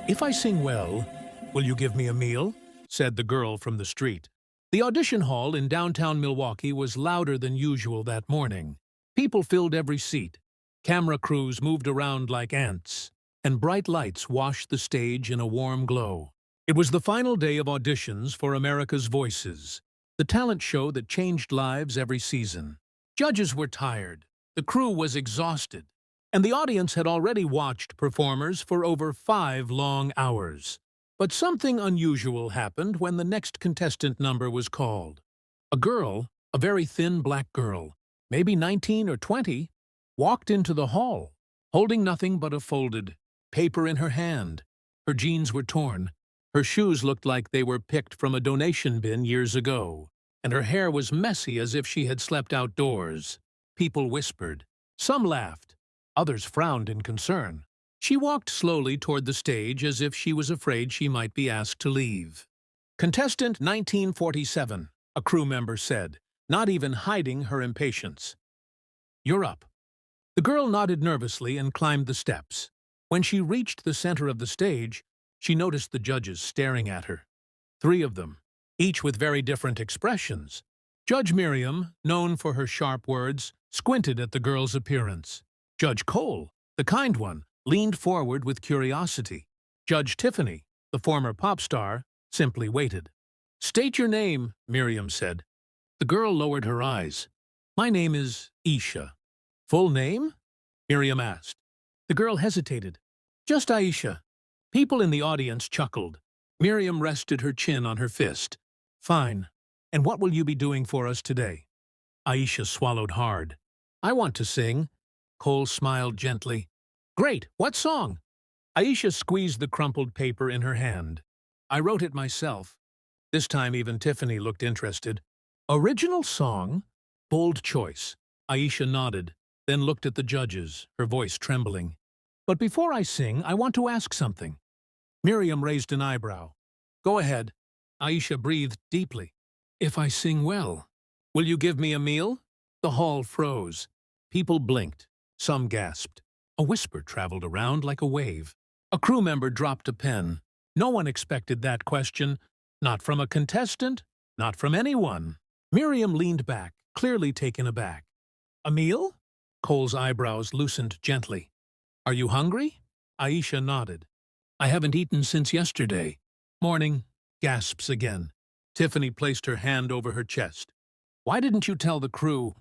"If I sing well, will you give me a meal?" said the girl from the street. The audition hall in downtown Milwaukee was louder than usual that morning. People filled every seat. Camera crews moved around like ants, and bright lights washed the stage in a warm glow. It was the final day of auditions for America's Voices, the talent show that changed lives every season. Judges were tired, the crew was exhausted, and the audience had already watched performers for over 5 long hours. But something unusual happened when the next contestant number was called. A girl, a very thin black girl, maybe 19 or 20, walked into the hall, holding nothing but a folded paper in her hand. Her jeans were torn, her shoes looked like they were picked from a donation bin years ago, and her hair was messy as if she had slept outdoors. People whispered. Some laughed. Others frowned in concern. She walked slowly toward the stage as if she was afraid she might be asked to leave. "Contestant 1947, a crew member said, not even hiding her impatience. "You're up." The girl nodded nervously and climbed the steps. When she reached the center of the stage, she noticed the judges staring at her. 3 of them, each with very different expressions. Judge Miriam, known for her sharp words, squinted at the girl's appearance. Judge Cole, the kind one, leaned forward with curiosity. Judge Tiffany, the former pop star, simply waited. "State your name," Miriam said. The girl lowered her eyes. "My name is Aisha." "Full name?" Miriam asked. The girl hesitated. "Just Aisha." People in the audience chuckled. Miriam rested her chin on her fist. "Fine. And what will you be doing for us today?" Aisha swallowed hard. "I want to sing." Cole smiled gently. "Great! What song?" Aisha squeezed the crumpled paper in her hand. "I wrote it myself." This time even Tiffany looked interested. "Original song?" "Bold choice." Aisha nodded, then looked at the judges, her voice trembling. "But before I sing, I want to ask something." Miriam raised an eyebrow. "Go ahead." Aisha breathed deeply. "If I sing well, will you give me a meal?" The hall froze. People blinked. Some gasped. A whisper traveled around like a wave. A crew member dropped a pen. No one expected that question. Not from a contestant, not from anyone. Miriam leaned back, clearly taken aback. "A meal?" Cole's eyebrows loosened gently. "Are you hungry?" Aisha nodded. "I haven't eaten since yesterday." "Morning." Gasps again. Tiffany placed her hand over her chest. "Why didn't you tell the crew?"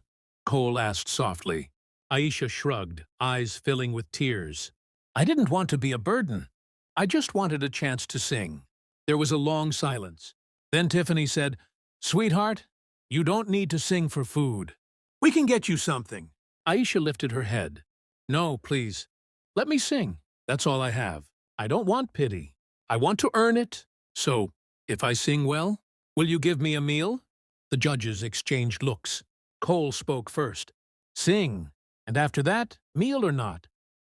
Cole asked softly. Aisha shrugged, eyes filling with tears. "I didn't want to be a burden. I just wanted a chance to sing." There was a long silence. Then Tiffany said, "Sweetheart, you don't need to sing for food. We can get you something." Aisha lifted her head. "No, please. Let me sing. That's all I have. I don't want pity. I want to earn it. So, if I sing well, will you give me a meal?" The judges exchanged looks. Cole spoke first. "Sing. And after that, meal or not,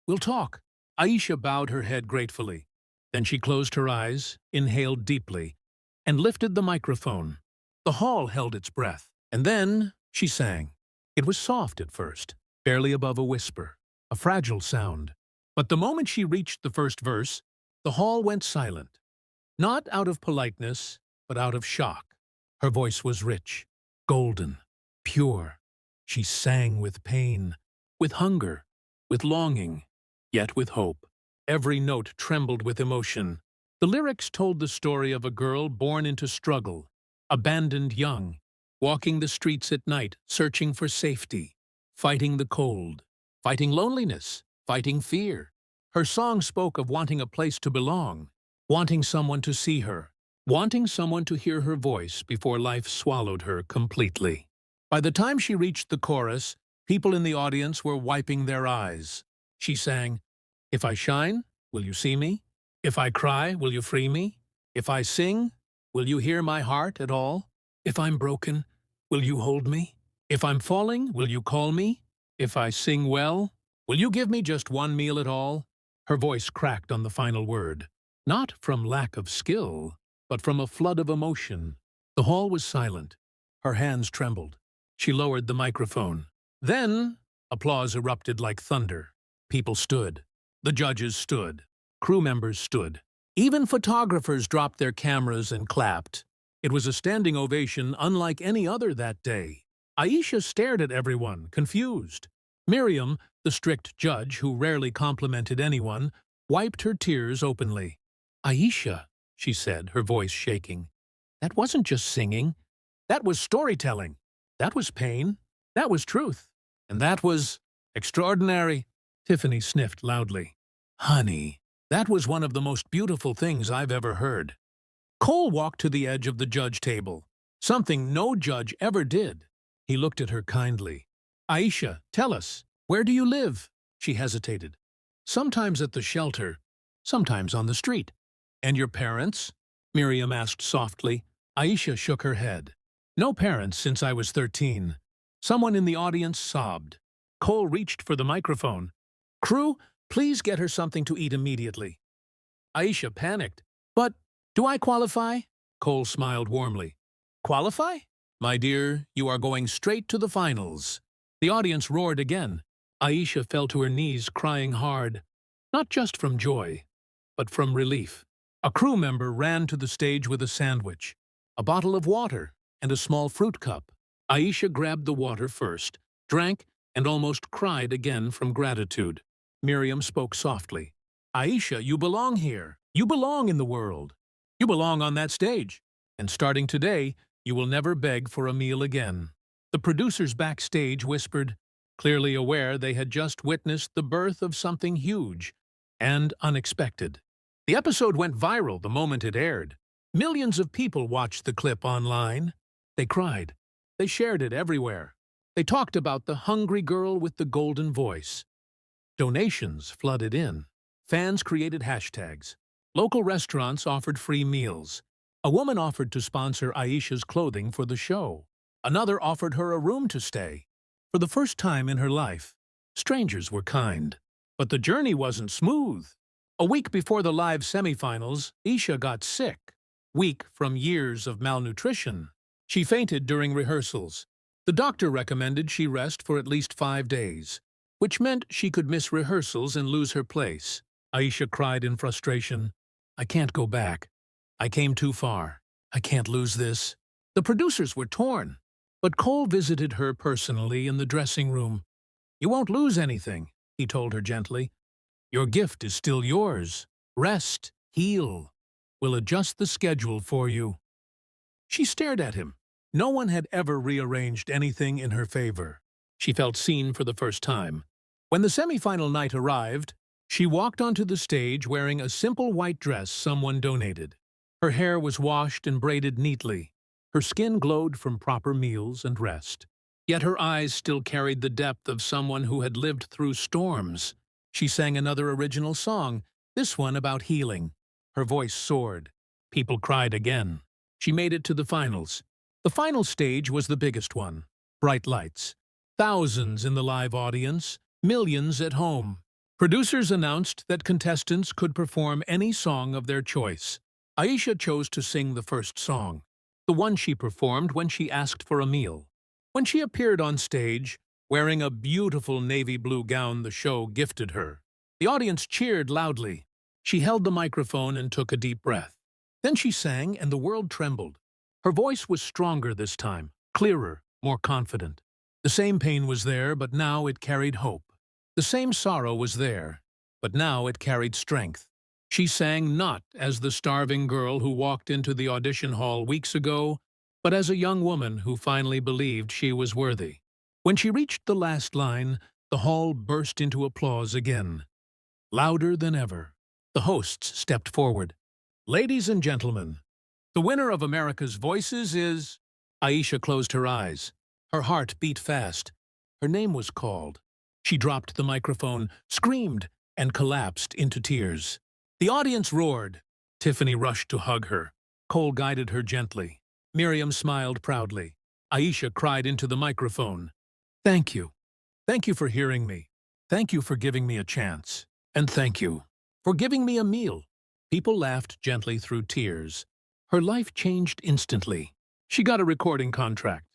we'll talk." Aisha bowed her head gratefully. Then she closed her eyes, inhaled deeply, and lifted the microphone. The hall held its breath. And then she sang. It was soft at first, barely above a whisper, a fragile sound. But the moment she reached the first verse, the hall went silent. Not out of politeness, but out of shock. Her voice was rich, golden, pure. She sang with pain, with hunger, with longing, yet with hope. Every note trembled with emotion. The lyrics told the story of a girl born into struggle, abandoned young, walking the streets at night, searching for safety, fighting the cold, fighting loneliness, fighting fear. Her song spoke of wanting a place to belong, wanting someone to see her, wanting someone to hear her voice before life swallowed her completely. By the time she reached the chorus, people in the audience were wiping their eyes. She sang, "If I shine, will you see me? If I cry, will you free me? If I sing, will you hear my heart at all? If I'm broken, will you hold me? If I'm falling, will you call me? If I sing well, will you give me just one meal at all?" Her voice cracked on the final word, not from lack of skill, but from a flood of emotion. The hall was silent. Her hands trembled. She lowered the microphone. Then, applause erupted like thunder. People stood. The judges stood. Crew members stood. Even photographers dropped their cameras and clapped. It was a standing ovation unlike any other that day. Aisha stared at everyone, confused. Miriam, the strict judge who rarely complimented anyone, wiped her tears openly. "Aisha," she said, her voice shaking, "that wasn't just singing. That was storytelling. That was pain. That was truth. And that was extraordinary." Tiffany sniffed loudly. "Honey, that was one of the most beautiful things I've ever heard." Cole walked to the edge of the judge table, something no judge ever did. He looked at her kindly. "Aisha, tell us, where do you live?" She hesitated. "Sometimes at the shelter, sometimes on the street." "And your parents?" Miriam asked softly. Aisha shook her head. "No parents since I was 13. Someone in the audience sobbed. Cole reached for the microphone. "Crew, please get her something to eat immediately." Aisha panicked. "But do I qualify?" Cole smiled warmly. "Qualify? My dear, you are going straight to the finals." The audience roared again. Aisha fell to her knees, crying hard, not just from joy, but from relief. A crew member ran to the stage with a sandwich, a bottle of water, and a small fruit cup. Aisha grabbed the water first, drank, and almost cried again from gratitude. Miriam spoke softly. "Aisha, you belong here. You belong in the world. You belong on that stage. And starting today, you will never beg for a meal again." The producers backstage whispered, clearly aware they had just witnessed the birth of something huge and unexpected. The episode went viral the moment it aired. Millions of people watched the clip online. They cried. They shared it everywhere. They talked about the hungry girl with the golden voice. Donations flooded in. Fans created hashtags. Local restaurants offered free meals. A woman offered to sponsor Aisha's clothing for the show. Another offered her a room to stay. For the first time in her life, strangers were kind. But the journey wasn't smooth. A week before the live semifinals, Aisha got sick. Weak from years of malnutrition. She fainted during rehearsals. The doctor recommended she rest for at least 5 days, which meant she could miss rehearsals and lose her place. Aisha cried in frustration. "I can't go back. I came too far. I can't lose this." The producers were torn, but Cole visited her personally in the dressing room. "You won't lose anything," he told her gently. "Your gift is still yours. Rest, heal. We'll adjust the schedule for you." She stared at him. No one had ever rearranged anything in her favor. She felt seen for the first time. When the semifinal night arrived, she walked onto the stage wearing a simple white dress someone donated. Her hair was washed and braided neatly. Her skin glowed from proper meals and rest. Yet her eyes still carried the depth of someone who had lived through storms. She sang another original song, this one about healing. Her voice soared. People cried again. She made it to the finals. The final stage was the biggest one. Bright lights. Thousands in the live audience, millions at home. Producers announced that contestants could perform any song of their choice. Aisha chose to sing the first song, the one she performed when she asked for a meal. When she appeared on stage, wearing a beautiful navy blue gown the show gifted her, the audience cheered loudly. She held the microphone and took a deep breath. Then she sang, and the world trembled. Her voice was stronger this time, clearer, more confident. The same pain was there, but now it carried hope. The same sorrow was there, but now it carried strength. She sang not as the starving girl who walked into the audition hall weeks ago, but as a young woman who finally believed she was worthy. When she reached the last line, the hall burst into applause again. Louder than ever, the hosts stepped forward. "Ladies and gentlemen, the winner of America's Voices is..." Aisha closed her eyes. Her heart beat fast. Her name was called. She dropped the microphone, screamed, and collapsed into tears. The audience roared. Tiffany rushed to hug her. Cole guided her gently. Miriam smiled proudly. Aisha cried into the microphone. "Thank you. Thank you for hearing me. Thank you for giving me a chance. And thank you for giving me a meal." People laughed gently through tears. Her life changed instantly. She got a recording contract.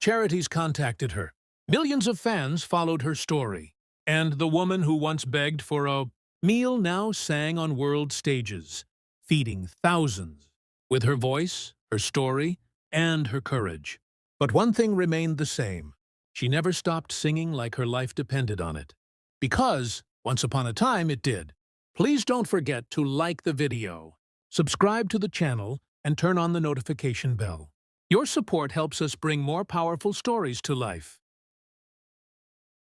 Charities contacted her. Millions of fans followed her story. And the woman who once begged for a meal now sang on world stages. feeding thousands with her voice, her story, and her courage. But one thing remained the same. She never stopped singing like her life depended on it. Because, once upon a time, it did. Please don't forget to like the video, subscribe to the channel, and turn on the notification bell. Your support helps us bring more powerful stories to life.